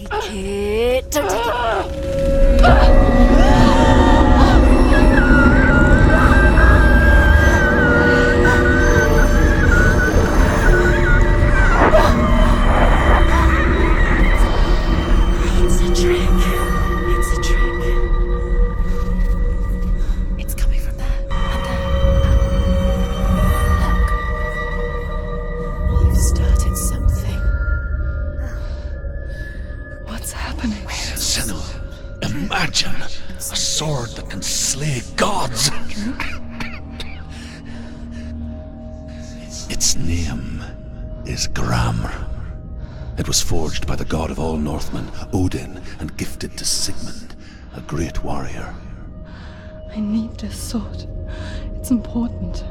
Take it. Don't take it. It's a trick. It's a trick. It's coming from there. And there. Look. You've started something. What's happening? Senua, imagine a sword that can slay gods. Its name is Gramr. It was forged by the god of all Northmen, Odin, and gifted to Sigmund, a great warrior. I need this sword. It's important.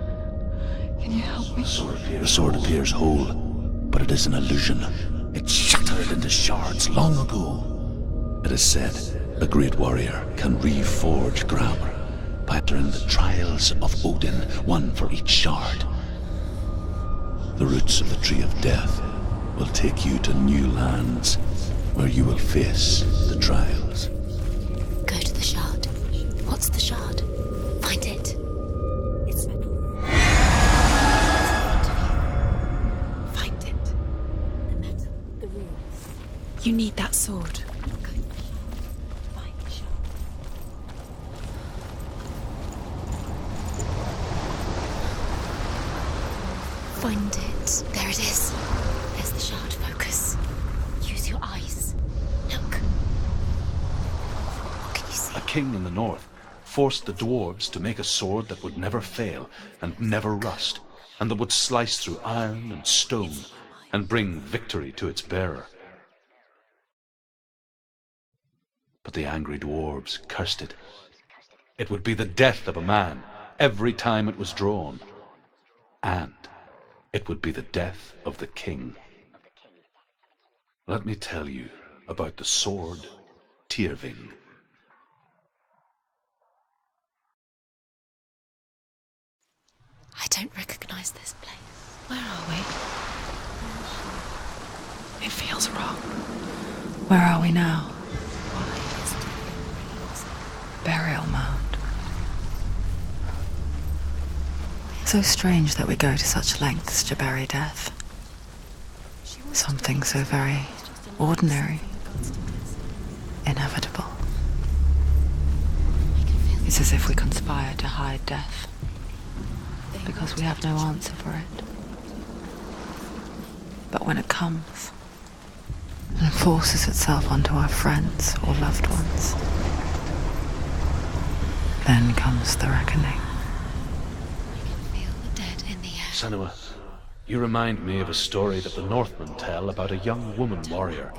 Can you help me? The sword appears whole, but it is an illusion. It shattered into shards long ago. It is said a great warrior can reforge Gramr by entering the trials of Odin, one for each shard. The roots of the Tree of Death will take you to new lands where you will face the trials. Go to the shard. What's the shard? Find it. It's in front of you. Find it. The metal, the runes. You need that sword. Go to the shard. Find the shard. Find it. There it is. There's the shard. Focus. Use your eyes. Look. What can you see? A king in the north forced the dwarves to make a sword that would never fail and never rust, and that would slice through iron and stone and bring victory to its bearer. But the angry dwarves cursed it. It would be the death of a man every time it was drawn, and it would be the death of the king. Let me tell you about the sword Tyrving. I don't recognize this place. Where are we? It feels wrong. Where are we now? Why is it Burial mound. So strange that we go to such lengths to bury death. Something so very ordinary, inevitable. It's as if we conspire to hide death, because we have no answer for it. But when it comes and forces itself onto our friends or loved ones, then comes the reckoning. Feel the dead in the air. Senua, you remind me of a story that the Northmen tell about a young woman warrior.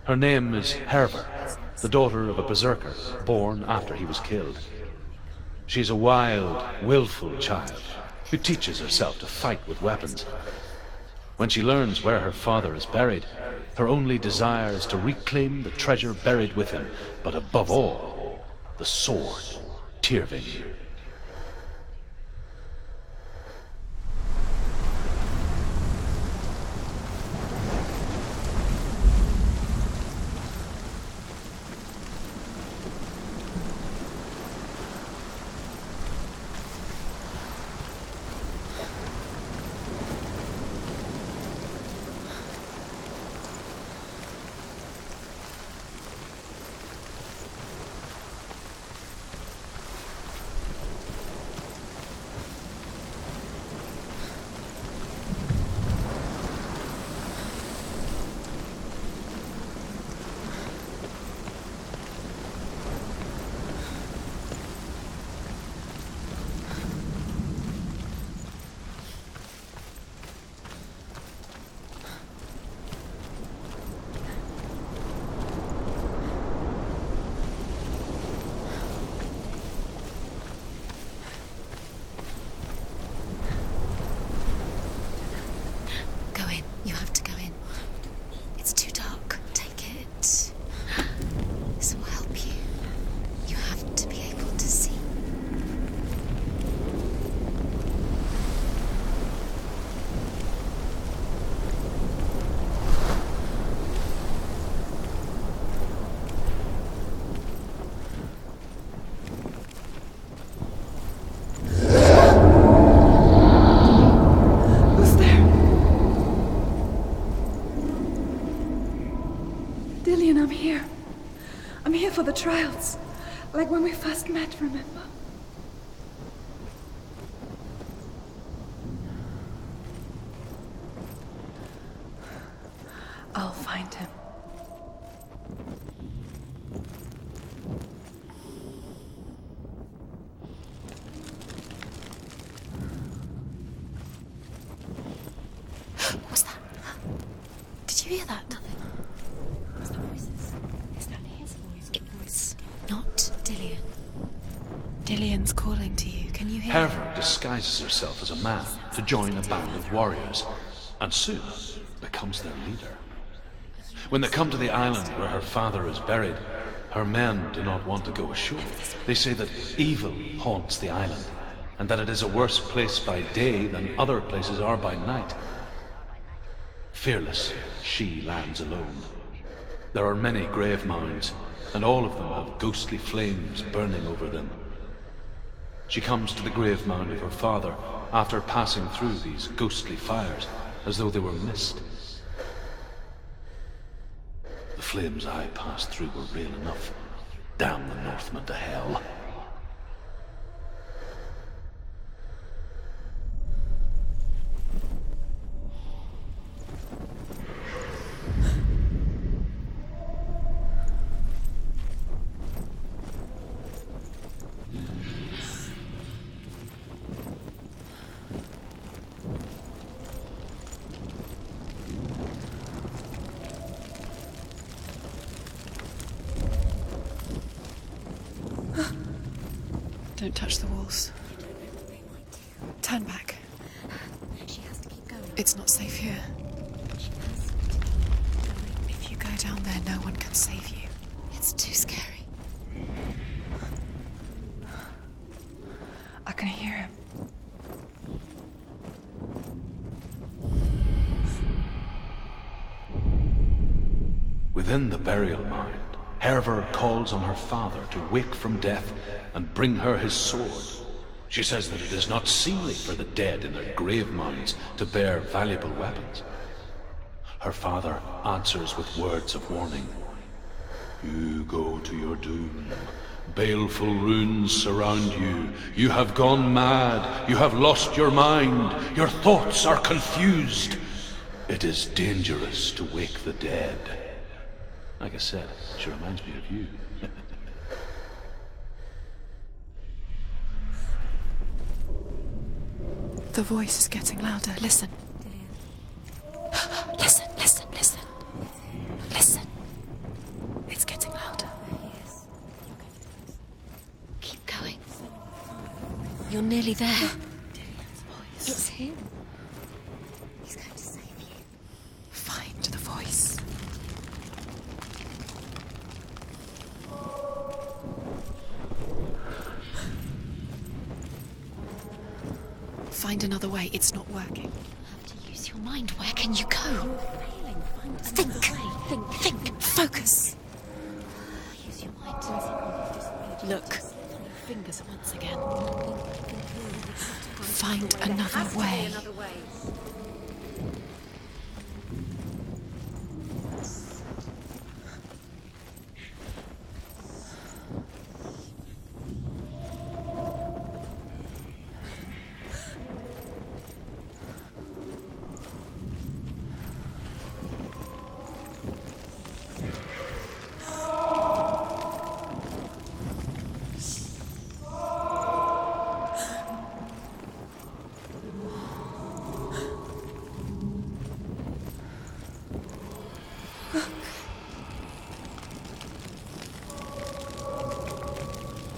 Her name is Hervor, the daughter of a berserker born after he was killed. She's a wild, willful child who teaches herself to fight with weapons. When she learns where her father is buried, her only desire is to reclaim the treasure buried with him, but above all, the sword, Tyrving. I'm here. I'm here for the trials. Like when we first met, remember? I'll find him. What was that? Did you hear that? Nothing. Was that voices? Is that his voice? It was not Dillian. Dillian's calling to you. Can you hear him? Herver disguises herself as a man to join a band of warriors, and soon becomes their leader. When they come to the island where her father is buried, her men do not want to go ashore. They say that evil haunts the island, and that it is a worse place by day than other places are by night. Fearless, she lands alone. There are many grave mounds, and all of them have ghostly flames burning over them. She comes to the grave mound of her father after passing through these ghostly fires, as though they were mist. The flames I passed through were real enough. Damn the Northmen to hell. Don't touch the walls. Turn back. She has to keep going. It's not safe here. If you go down there, no one can save you. It's too scary. I can hear him. Within the burial mound, Herver calls on her father to wake from death and bring her his sword. She says that it is not seemly for the dead in their grave mounds to bear valuable weapons. Her father answers with words of warning. You go to your doom. Baleful runes surround you. You have gone mad. You have lost your mind. Your thoughts are confused. It is dangerous to wake the dead. Like I said, she reminds me of you. The voice is getting louder. Listen. Listen, listen, listen. Listen. It's getting louder. Keep going. You're nearly there. It's him. He's going to save you. Find the voice. Find another way. It's not working. You have to use your mind. Where can you go? Think. Think. Focus. Use your mind. Look. Fingers once again. Find another way.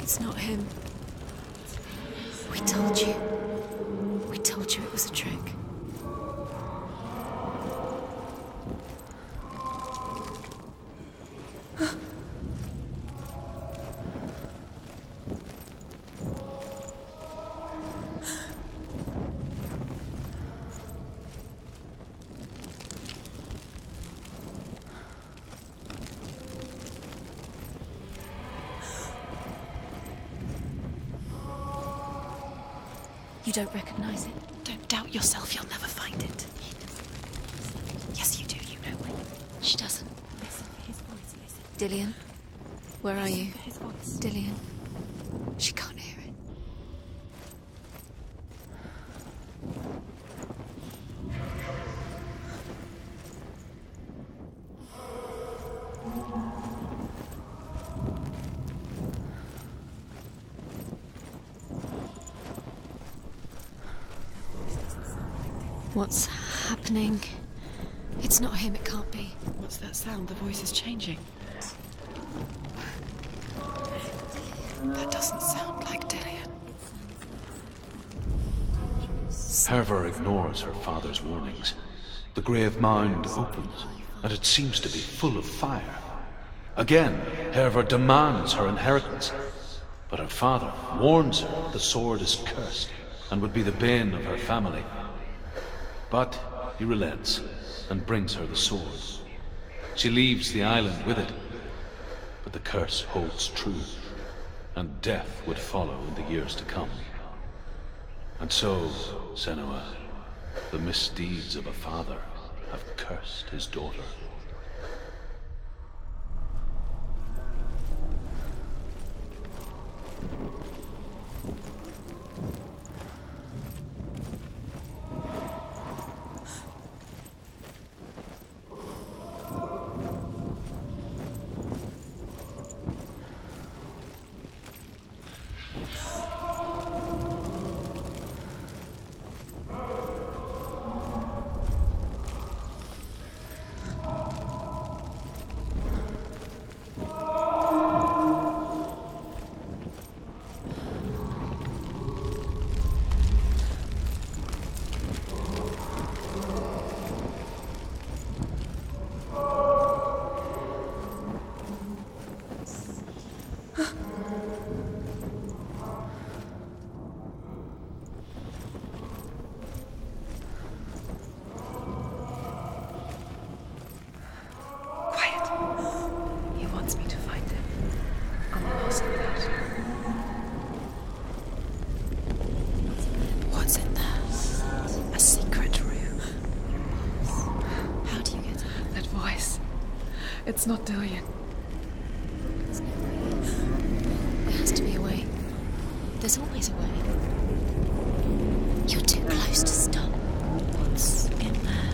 It's not him. We told you. We told you it was a trick. You don't recognize it? Don't doubt yourself, you'll never find it. Yes, you do, you know it. She doesn't. Listen, his voice, listen. Dillian? Where are you? His voice. Dillian? She can't hear it. What's happening? It's not him, it can't be. What's that sound? The voice is changing. That doesn't sound like Dillian. Herver ignores her father's warnings. The grave mound opens, and it seems to be full of fire. Again, Herver demands her inheritance, but her father warns her the sword is cursed and would be the bane of her family. But he relents and brings her the sword. She leaves the island with it, but the curse holds true, and death would follow in the years to come. And so, Senua, the misdeeds of a father have cursed his daughter. It's not Dillian. There's no way. There has to be a way. There's always a way. You're too close to stop. What's in there?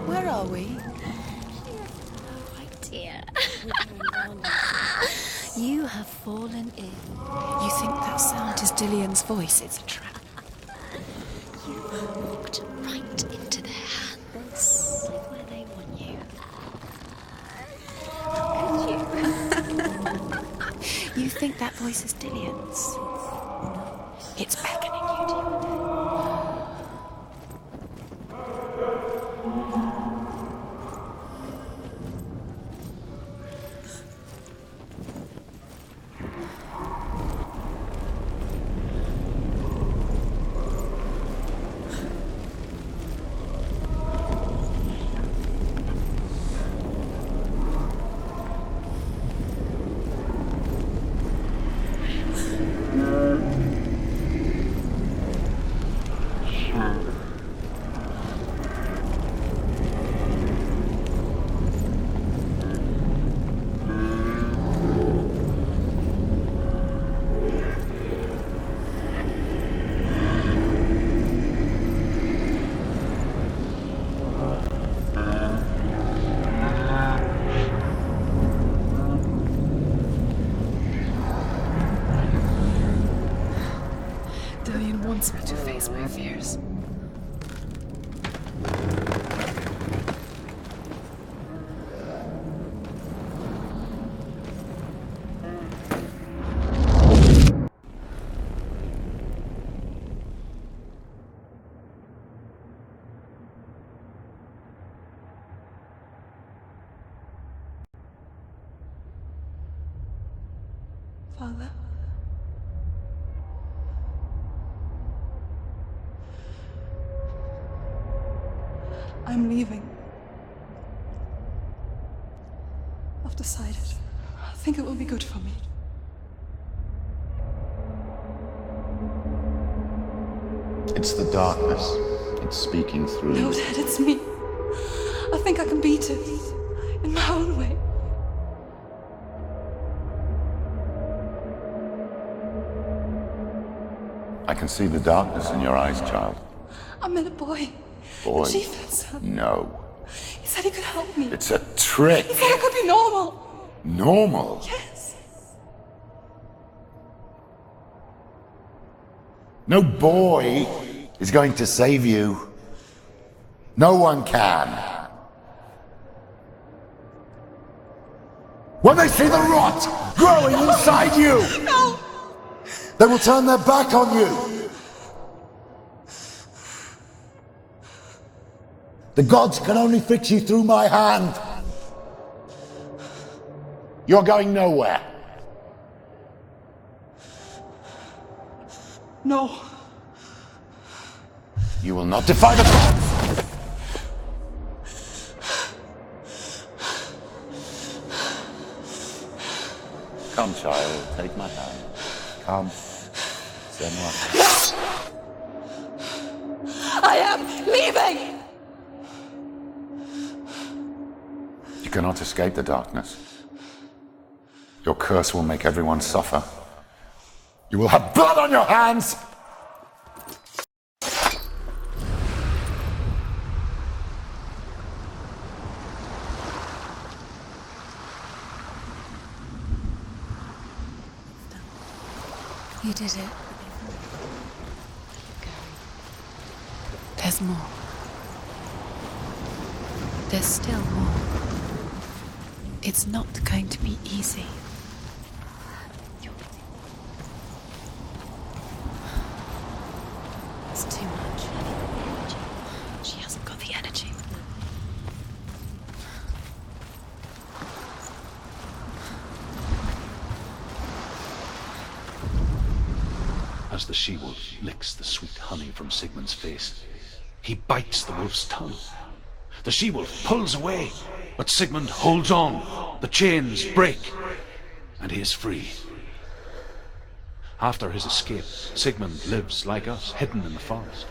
Where are we? Oh, idea. You have fallen in. You think that sound is Dillian's voice? It's a trap. You walked right into their hands, where they want you. How could you? You think that voice is Dillian's? It's beckoning you to your death. Father? I'm leaving. I've decided. I think it will be good for me. It's the darkness. It's speaking through No, you. Dad, it's me. I think I can beat it. In my own way. I can see the darkness in your eyes, child. I met a boy. Boy. The chief said so. No. He said he could help me. It's a trick. He said I could be normal. Normal? Yes. No boy is going to save you. No one can. When they see the rot growing inside you, No! they will turn their back on you. The gods can only fix you through my hand. You're going nowhere. No. You will not defy the gods. Come, child, take my hand. Come. Senwa. I am leaving! You cannot escape the darkness. Your curse will make everyone suffer. You will have blood on your hands! You did it. There's more. There's still more. It's not going to be easy. It's too much. She hasn't got the energy. As the she-wolf licks the sweet honey from Sigmund's face, he bites the wolf's tongue. The she-wolf pulls away, but Sigmund holds on. The chains break, and he is free. After his escape, Sigmund lives like us, hidden in the forest.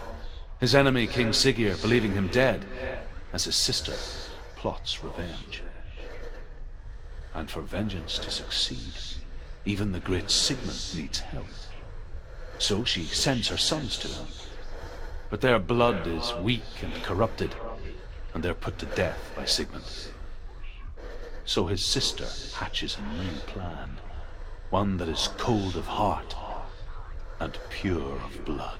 His enemy, King Siggeir, believing him dead, as his sister plots revenge. And for vengeance to succeed, even the great Sigmund needs help. So she sends her sons to him. But their blood is weak and corrupted, and they're put to death by Sigmund. So his sister hatches a new plan, one that is cold of heart and pure of blood.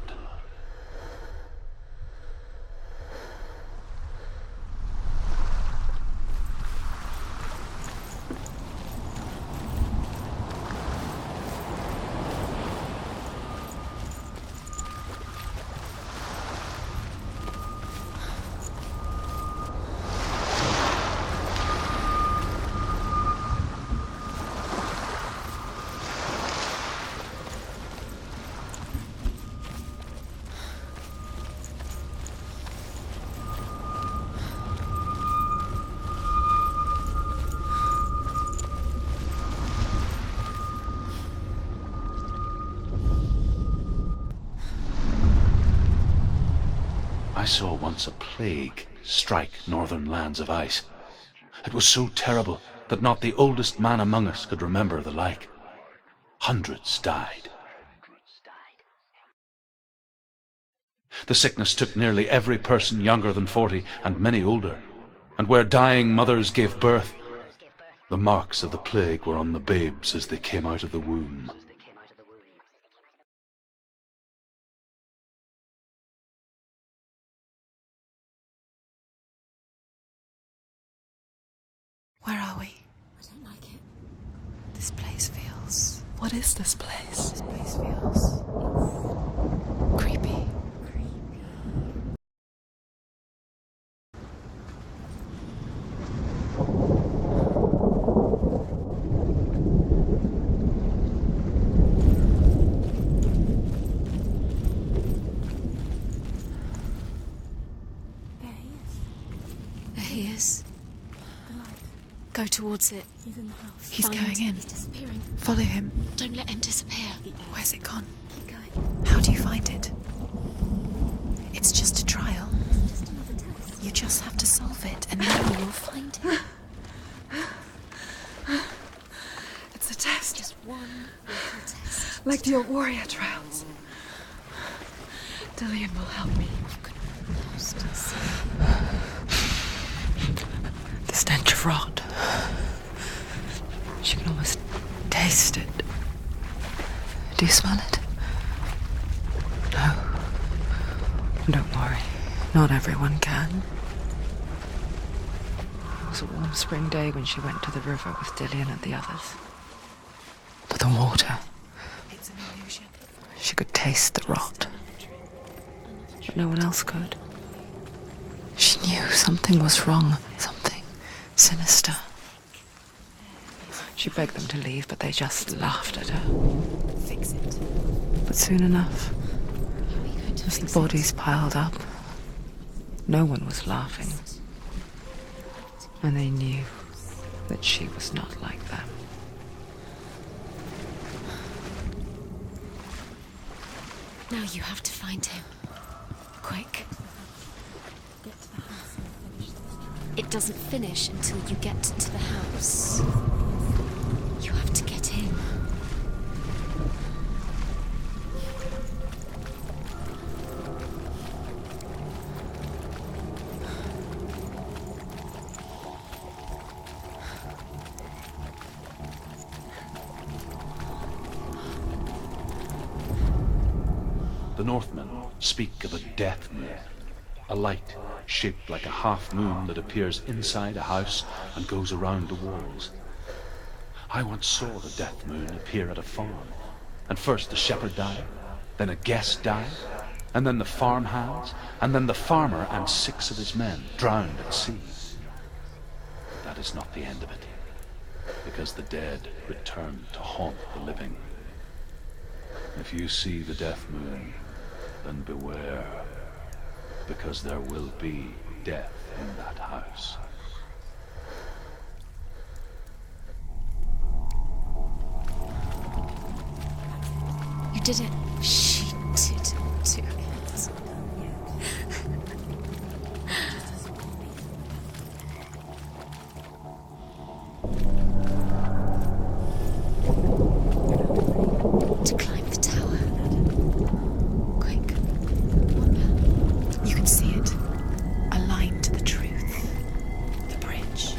I saw once a plague strike northern lands of ice. It was so terrible that not the oldest man among us could remember the like. Hundreds died. The sickness took nearly every person younger than 40 and many older, and where dying mothers gave birth, the marks of the plague were on the babes as they came out of the womb. Where are we? I don't like it. This place feels... What is this place? This place feels... creepy. Go towards it. He's in the house. He's going in. He's disappearing. Follow him. Don't let him disappear. Where's it gone? Keep going. How do you find it? It's just a trial. Just another test. You just have to solve it, and then you'll find it. It's a test. Just one little test. Like the old warrior trials. Dillian will help me. The stench of rot. She can almost taste it. Do you smell it? No. Don't worry. Not everyone can. It was a warm spring day when she went to the river with Dillian and the others. But the water. It's an illusion. She could taste the rot. But no one else could. She knew something was wrong. Something sinister. She begged them to leave, but they just laughed at her. Fix it. But soon enough, as the bodies piled up, no one was laughing. And they knew that she was not like them. Now you have to find him. Quick. It doesn't finish until you get to the house. You have to get in. The Northmen speak of a death moon, a light shaped like a half moon that appears inside a house and goes around the walls. I once saw the death moon appear at a farm, and first the shepherd died, then a guest died, and then the farmhands, and then the farmer and 6 of his men drowned at sea. But that is not the end of it, because the dead return to haunt the living. If you see the death moon, then beware, because there will be death in that house. You did it. She did it. To climb the tower. Quick. You can see it. Aligned to the truth. The bridge.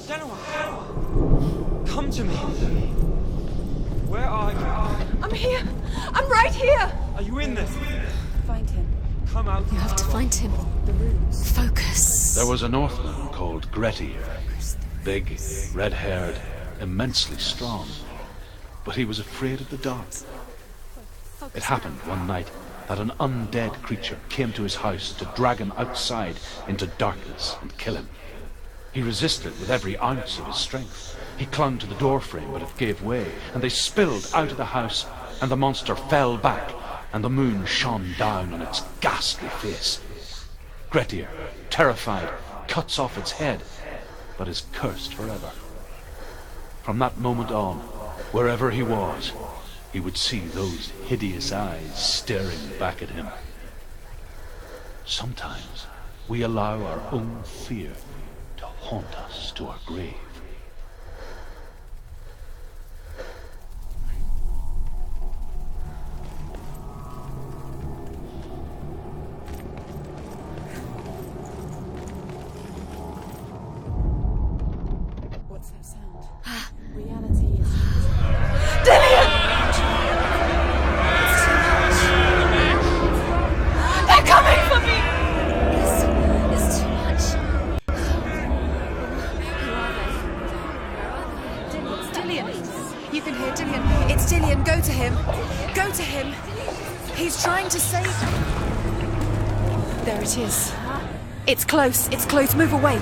Come to me. Where are you? I'm here. I'm right here. Are you in this? Find him. Come out. You have to find him. Focus. There was a Northman called Grettir. Big, red-haired, immensely strong. But he was afraid of the dark. It happened one night that an undead creature came to his house to drag him outside into darkness and kill him. He resisted with every ounce of his strength. He clung to the doorframe, but it gave way, and they spilled out of the house, and the monster fell back, and the moon shone down on its ghastly face. Grettir, terrified, cuts off its head, but is cursed forever. From that moment on, wherever he was, he would see those hideous eyes staring back at him. Sometimes we allow our own fear to haunt us to our grave. What's that sound? Reality is... They're coming for me! It's too much. Dillian! You can hear Dillian. It's Dillian. Go to him. Go to him. He's trying to save... There it is. It's close. It's close. Move away.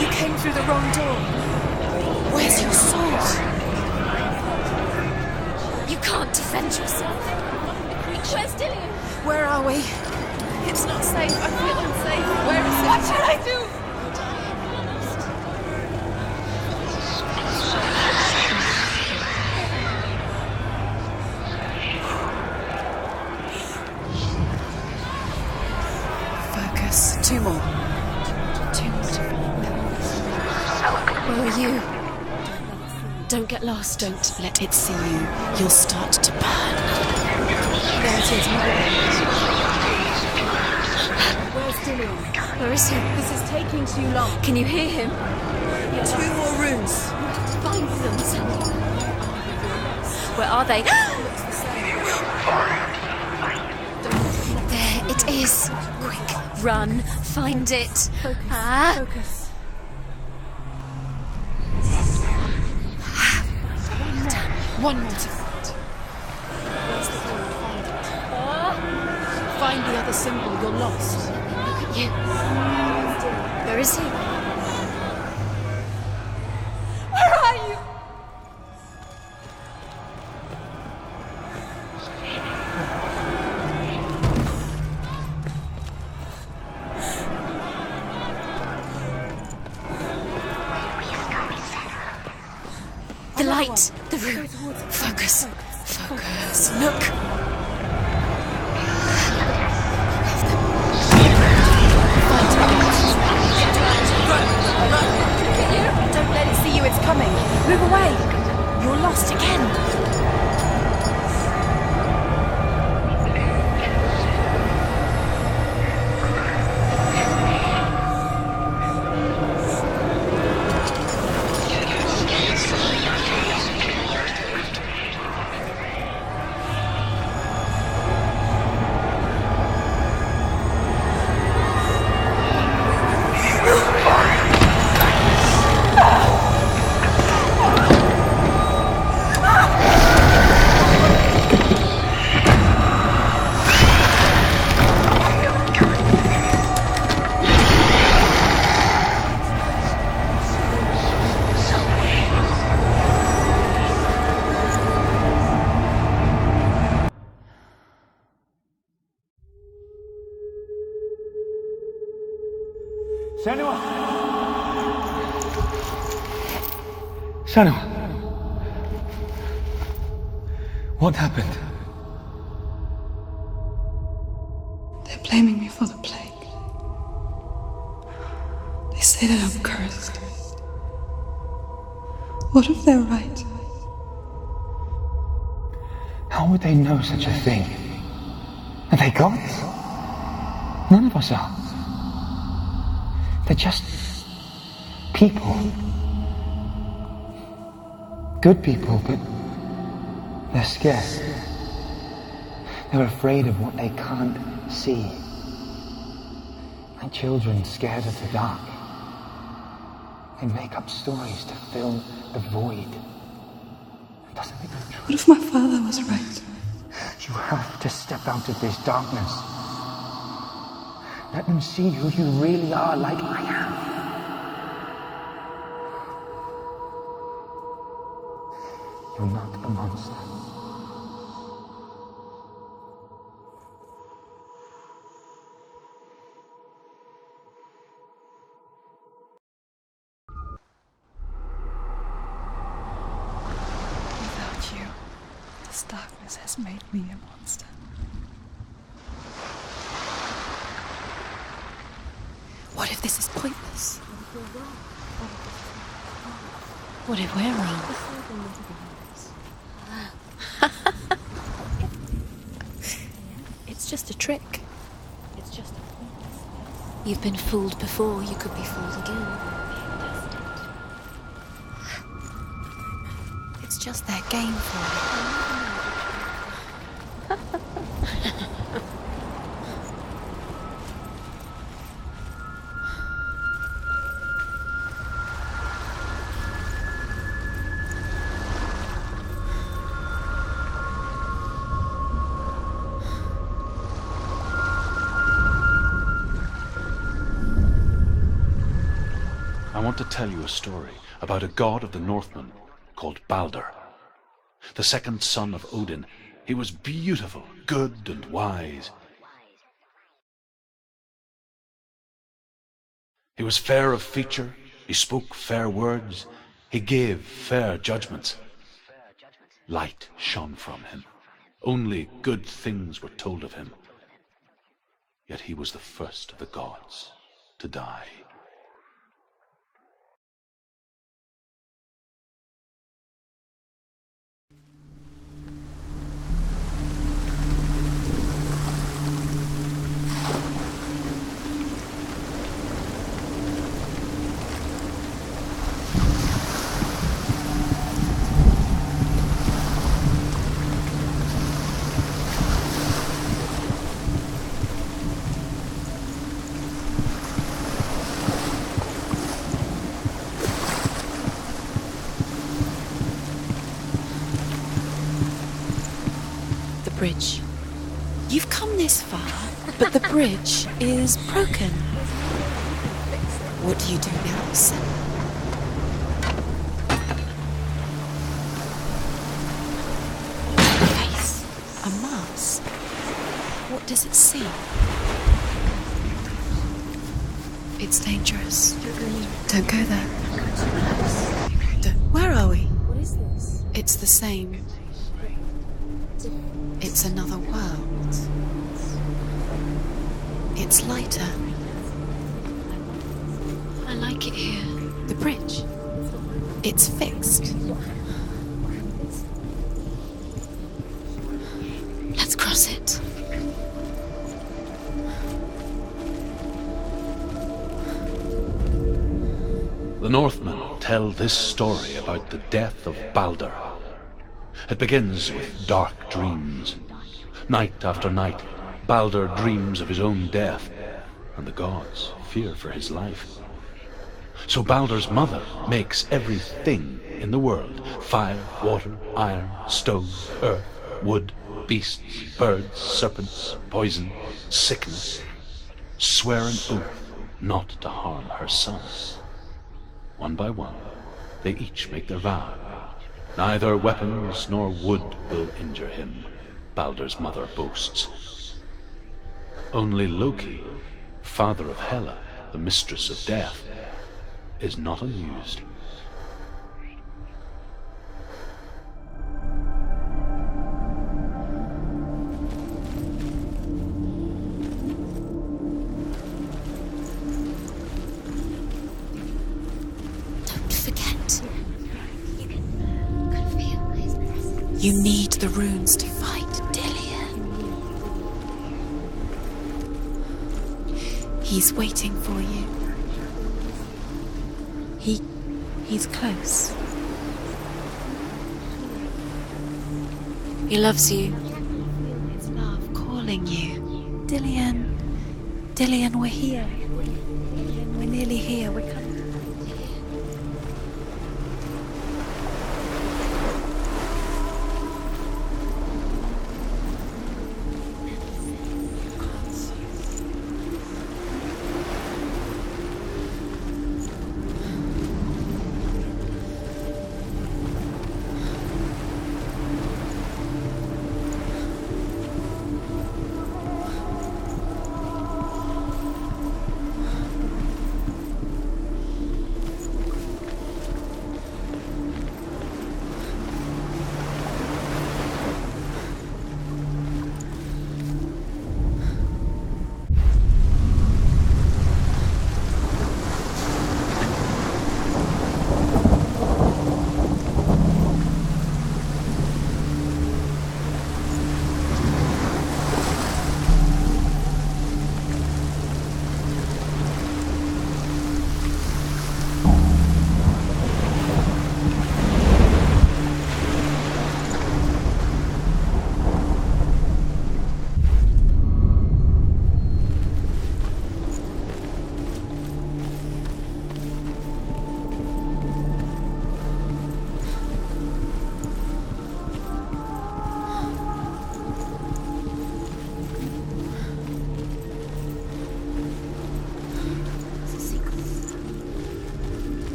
You came through the wrong door. Where's your sword? You can't defend yourself. Where's Dillian? Where are we? It's not safe. I feel unsafe. Where is it? What should I do? Focus. Two more. Where are you? Don't get lost. Don't let it see you. You'll start to burn. There it is. Where's Dillian? Where is he? This is taking too long. Can you hear him? Two more rooms. Find them, Sandy. Where are they? There it is. Quick, run. Find it. Focus. Focus. One more to find. Where's the door? Find it. Find the other symbol. You're lost. Look at you. Where is he? Where are you? The light. The room. Focus. Focus. Look. Don't let it see you. It's coming. Move away. You're lost again. Shano. What happened? They're blaming me for the plague. They say that I'm cursed. What if they're right? How would they know such a thing? Are they gods? None of us are. They're just people. Good people, but they're scared. They're afraid of what they can't see. Like children scared of the dark. They make up stories to fill the void. Doesn't make them true. What if my father was right? You have to step out of this darkness. Let them see who you really are, like I am. You're not a monster. Without you, this darkness has made me a monster. What if this is pointless? What if we're wrong? It's just a trick. It's just a pointless. You've been fooled before, you could be fooled again. It's just their game for you. I want to tell you a story about a god of the Northmen called Balder. The second son of Odin. He was beautiful, good and wise. He was fair of feature, he spoke fair words, he gave fair judgments. Light shone from him. Only good things were told of him. Yet he was the first of the gods to die. Bridge. You've come this far, but the bridge is broken. What do you do now, son? A face, a mask. What does it see? It's dangerous. Don't go there. Where are we? What is this? It's the same. It's another world. It's lighter. I like it here. The bridge. It's fixed. Let's cross it. The Northmen tell this story about the death of Balder. It begins with dark dreams. Night after night, Balder dreams of his own death, and the gods fear for his life. So Balder's mother makes everything in the world: fire, water, iron, stone, earth, wood, beasts, birds, serpents, poison, sickness. Swear an oath not to harm her sons. One by one, they each make their vow. Neither weapons nor wood will injure him, Balder's mother boasts. Only Loki, father of Hela, the mistress of death, is not amused. Don't forget. You can feel his presence. You need the runes to fight Dillion. He's waiting for you. He's close. He loves you. Feel his love calling you. Dillian, we're here. We're nearly here. We're coming.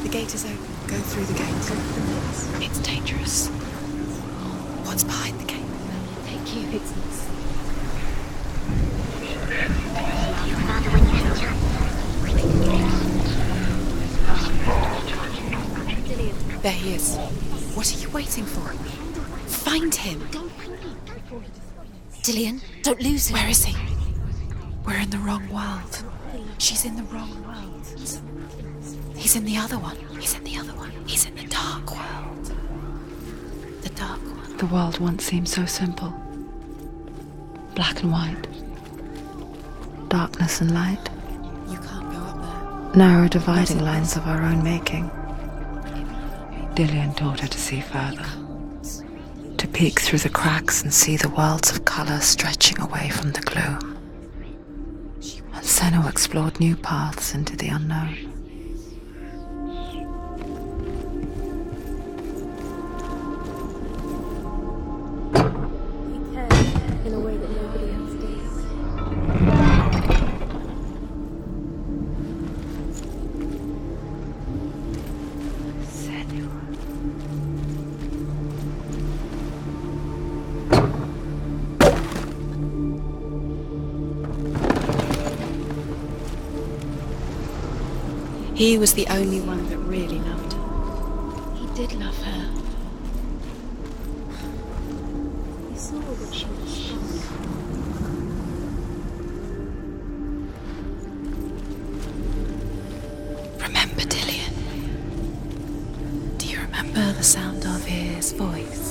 The gate is open. Go through the gate. It's dangerous. What's behind the gate? Thank you. It's There he is. What are you waiting for? Find him. Dillian, don't lose him. Where is he? We're in the wrong world. She's in the wrong world. He's in the other one. He's in the other one. He's in the dark world. The dark one. The world once seemed so simple. Black and white. Darkness and light. You can't go up Narrow dividing lines of our own making. Dillian taught her to see further. To peek through the cracks and see the worlds of colour stretching away from the gloom. And Senna explored new paths into the unknown. In a way that nobody else does. He was the only one that really loved her. He did love her. He saw that she was strong. Remember Dillian? Do you remember the sound of his voice?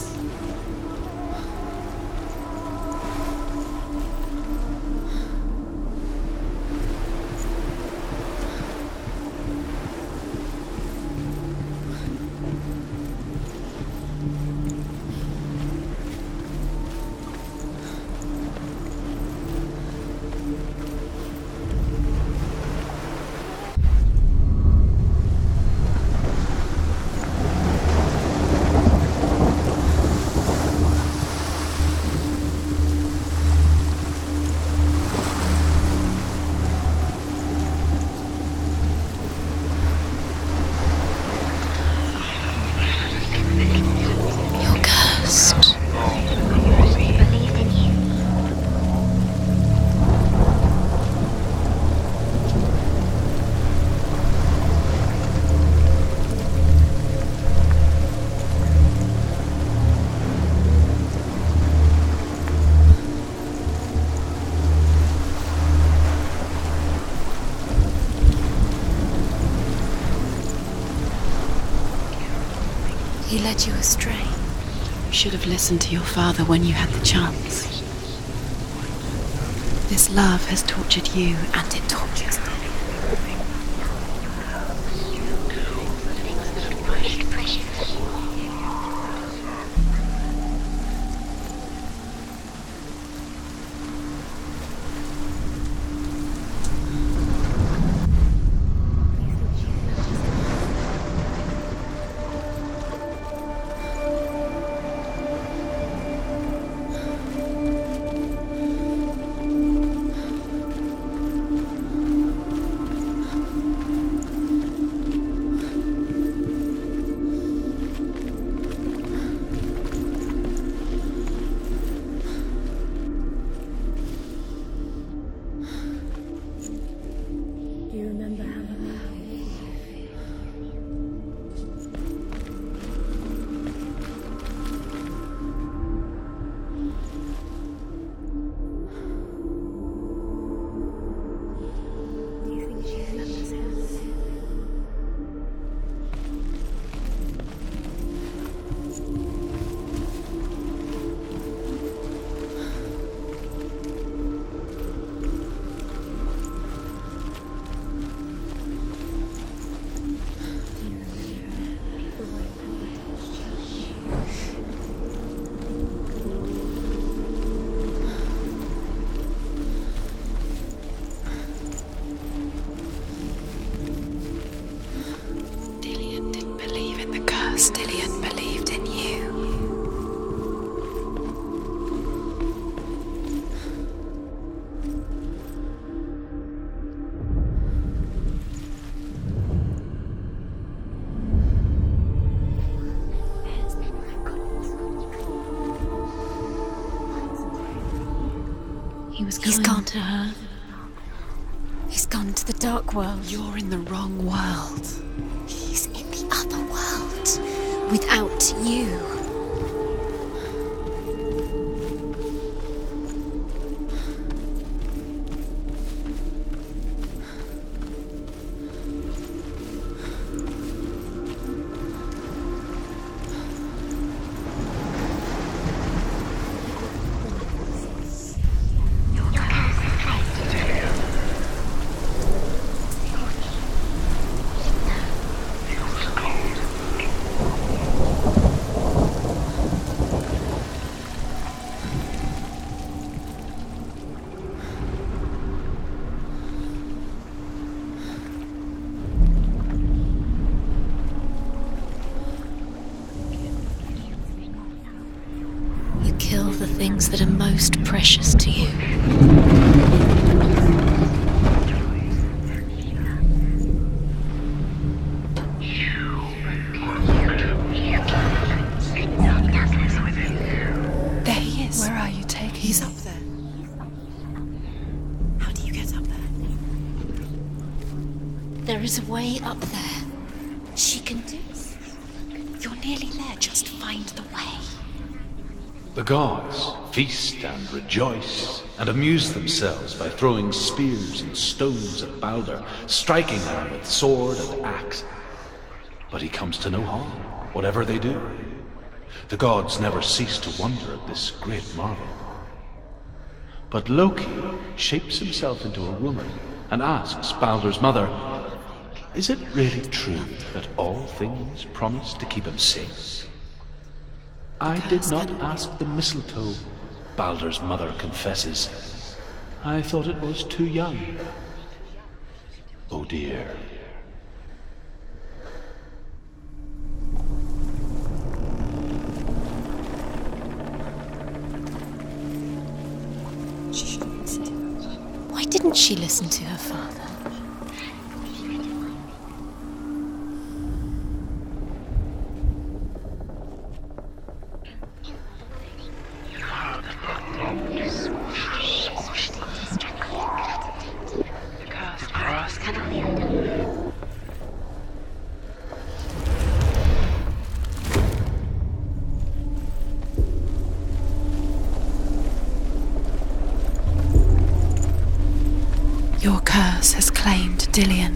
he led you astray? You should have listened to your father when you had the chance. This love has tortured you, and it tortures me. Dillian believed in you. He's gone to her. He's gone to the dark world. You're in the wrong world. He's in the other world. Without you. Kill the things that are most precious to you. There he is. Where are you taking? He's up there. How do you get up there? There is a way up there. She can do it. You're nearly there. Just find the way. The gods feast and rejoice and amuse themselves by throwing spears and stones at Baldur, striking him with sword and axe. But he comes to no harm, whatever they do. The gods never cease to wonder at this great marvel. But Loki shapes himself into a woman and asks Baldur's mother, "Is it really true that all things promise to keep him safe?" "I did not ask the mistletoe," Baldur's mother confesses. "I thought it was too young." Oh dear. Why didn't she listen to her father? Your curse has claimed Dillian.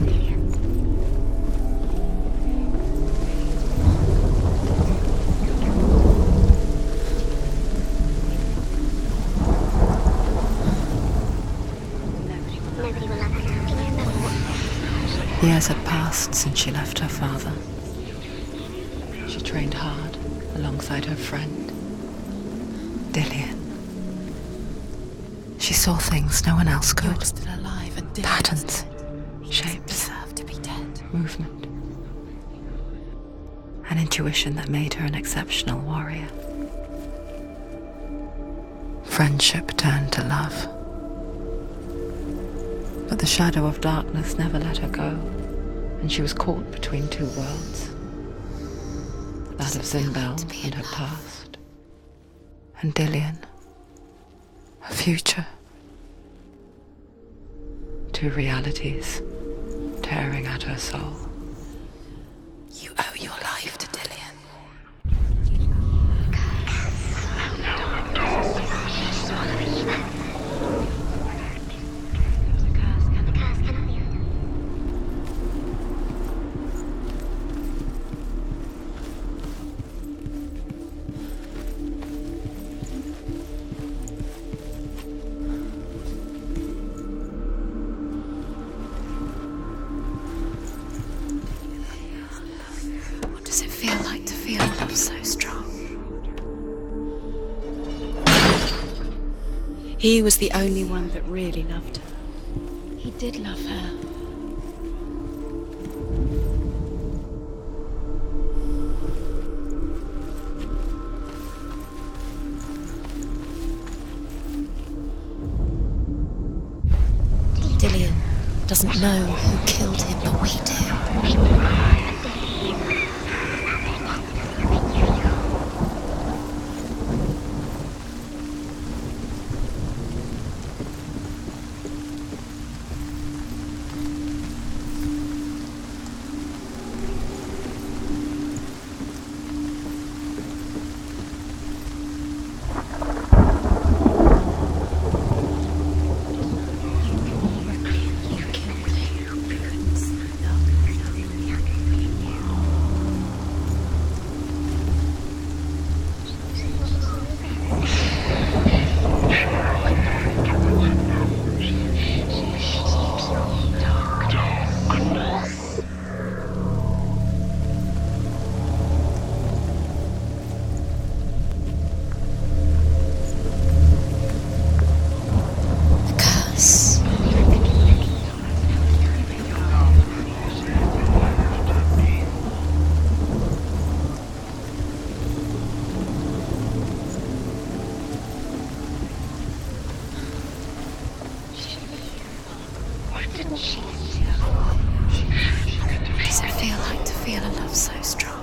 Years had passed since she left her father. She trained hard alongside her friend, Dillian. She saw things no one else could. You're still alive, and Dillian Patterns, he shapes, doesn't deserve to be dead. movement. An intuition that made her an exceptional warrior. Friendship turned to love. But the shadow of darkness never let her go, and she was caught between two worlds. That of Zinbel and her past, and Dillian, her future. Two realities tearing at her soul. You owe your life to Dillian. What does it feel like to feel love so strong? He was the only one that really loved her. He did love her. Dillian doesn't know who killed him, but we do. What does it feel like to feel a love so strong?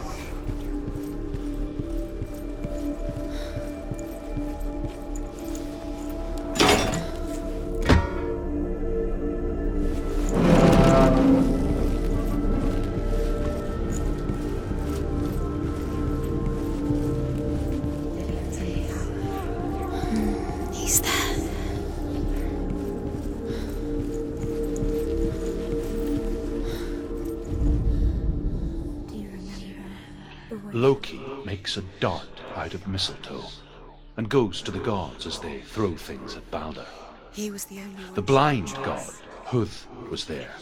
He's there. Loki makes a dart out of mistletoe and goes to the gods as they throw things at Balder. He was the only one. The blind god, Huth, was there.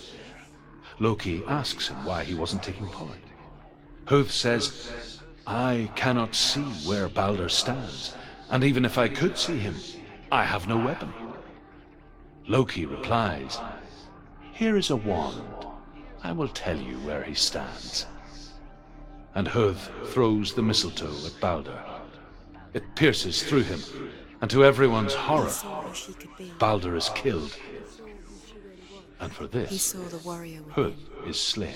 Loki asks him why he wasn't taking part. Huth says, "I cannot see where Balder stands, and even if I could see him, I have no weapon." Loki replies, "Here is a wand. I will tell you where he stands." And Huth throws the mistletoe at Balder. It pierces through him, and to everyone's horror, Balder is killed. And for He this, saw the warrior within. Huth is slain.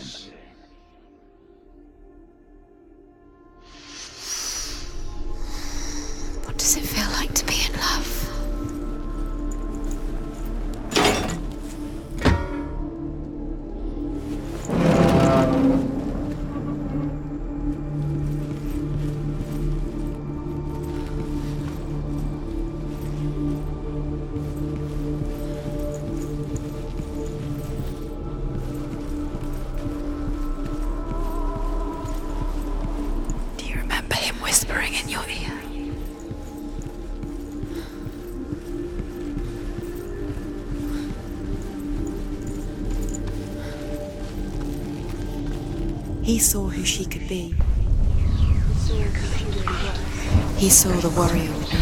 What does it feel like to be in love? Do you remember him whispering in your ear? He saw who she could be. He saw the warrior within.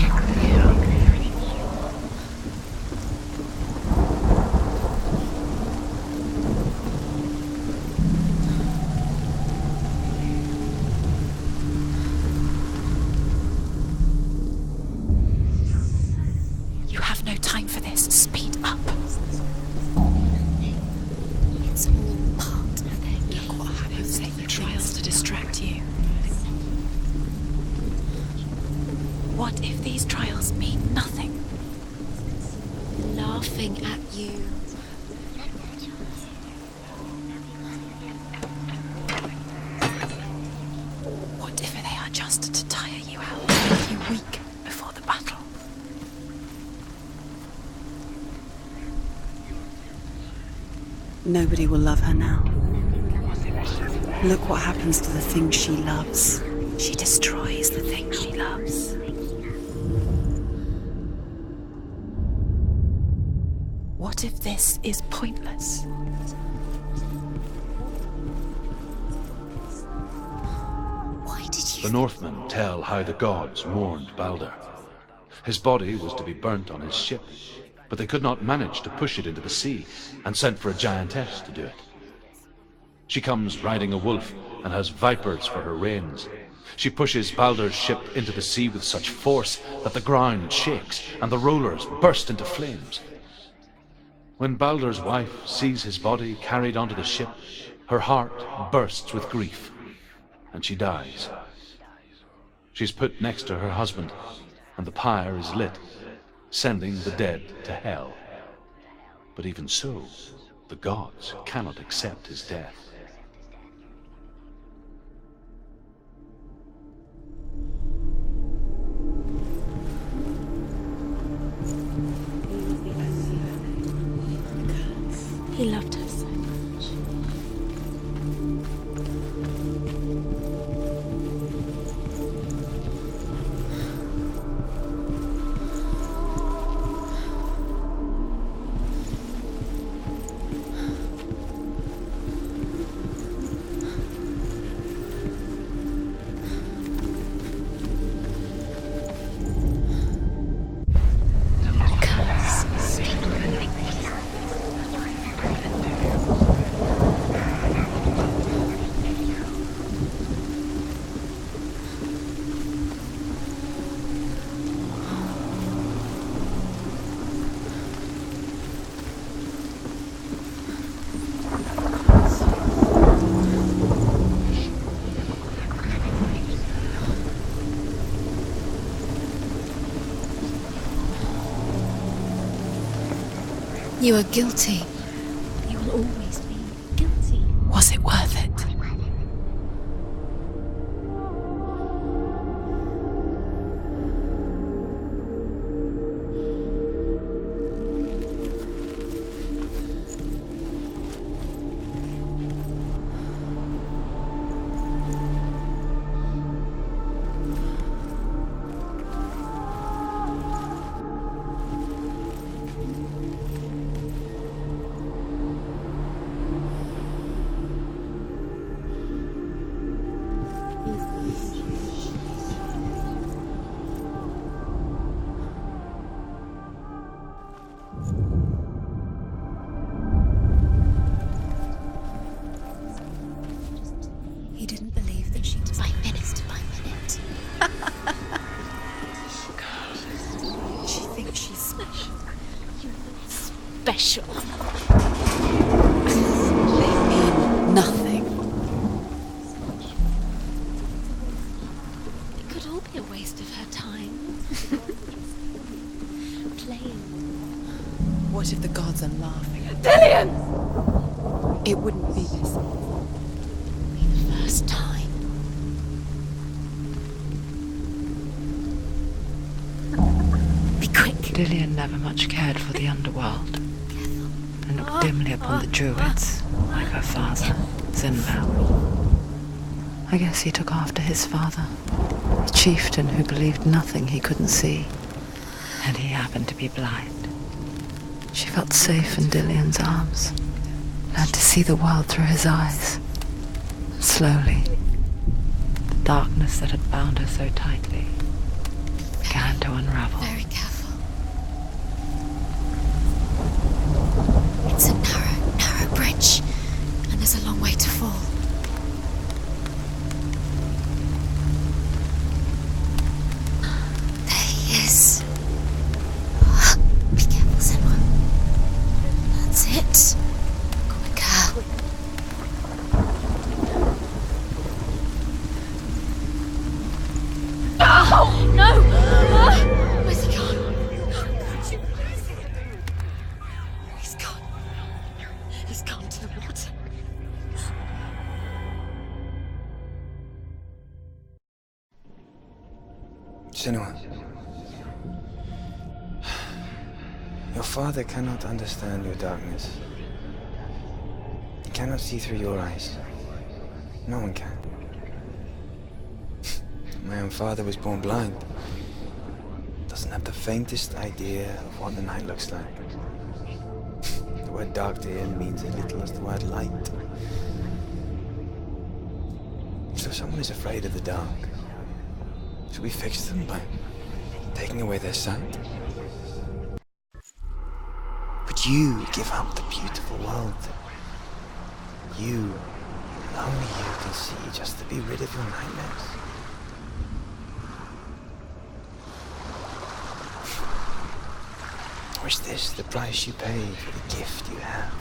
You have no time for this. Speed up. It's all part of their game. Look what happens if the trials to distract you. What if these trials mean nothing? Laughing at you. What if they are just to tire you out, make you weak before the battle? Nobody will love her now. Look what happens to the thing she loves. She destroys the thing she loves. What if this is pointless? Why did you... The Northmen tell how the gods mourned Balder. His body was to be burnt on his ship, but they could not manage to push it into the sea, and sent for a giantess to do it. She comes riding a wolf and has vipers for her reins. She pushes Balder's ship into the sea with such force that the ground shakes and the rollers burst into flames. When Balder's wife sees his body carried onto the ship, her heart bursts with grief, and she dies. She's put next to her husband, and the pyre is lit, sending the dead to hell. But even so, the gods cannot accept his death. He loved her so much. You are guilty. You will always be guilty. Was it worth it? He didn't believe that she was by minute by minute. She thinks she's special. Special. They mean nothing. It could all be a waste of her time. Playing. What if the gods are laughing at Dillion? It wouldn't be this. Be the first time. Be quick. Dillion never much cared for the underworld, and looked dimly upon the druids, like her father, Zinbel. I guess he took after his father, a chieftain who believed nothing he couldn't see, and he happened to be blind. She felt safe in Dillion's arms, learned to see the world through his eyes. Slowly, the darkness that had bound her so tightly began to unravel. Very careful. It's a narrow bridge, and there's a long way to fall. There he is. Be careful, Senwa. That's it. Quicker. Oh, no! Where's he gone? He's gone. He's gone to the water. Senua, your father cannot understand your darkness. He cannot see through your eyes. No one can. My own father was born blind. Doesn't have the faintest idea of what the night looks like. The word dark to him means as little as the word light. So if someone is afraid of the dark, should we fix them by taking away their sight? Would you give up the beautiful world that you, and only you, can see just to be rid of your nightmares? Or is this the price you pay for the gift you have?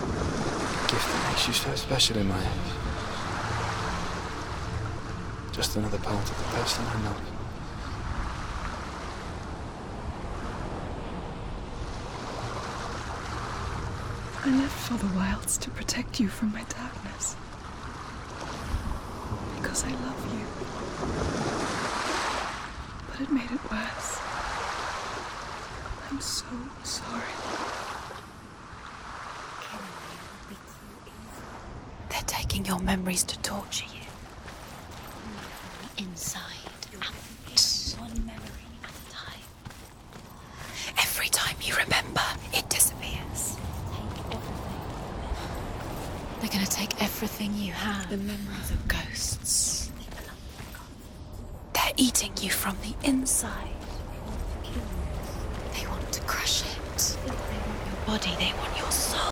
A gift that makes you so special in my eyes. Just another part of the person I love. I lived for the wilds to protect you from my darkness. Because I love you. But it made it worse. I'm so sorry. They're taking your memories to torture you. Inside out. One memory at a time. Every time you remember, it disappears. They're gonna take everything you have. The memories of ghosts. They're eating you from the inside. They want to crush it. They want your body, they want your soul.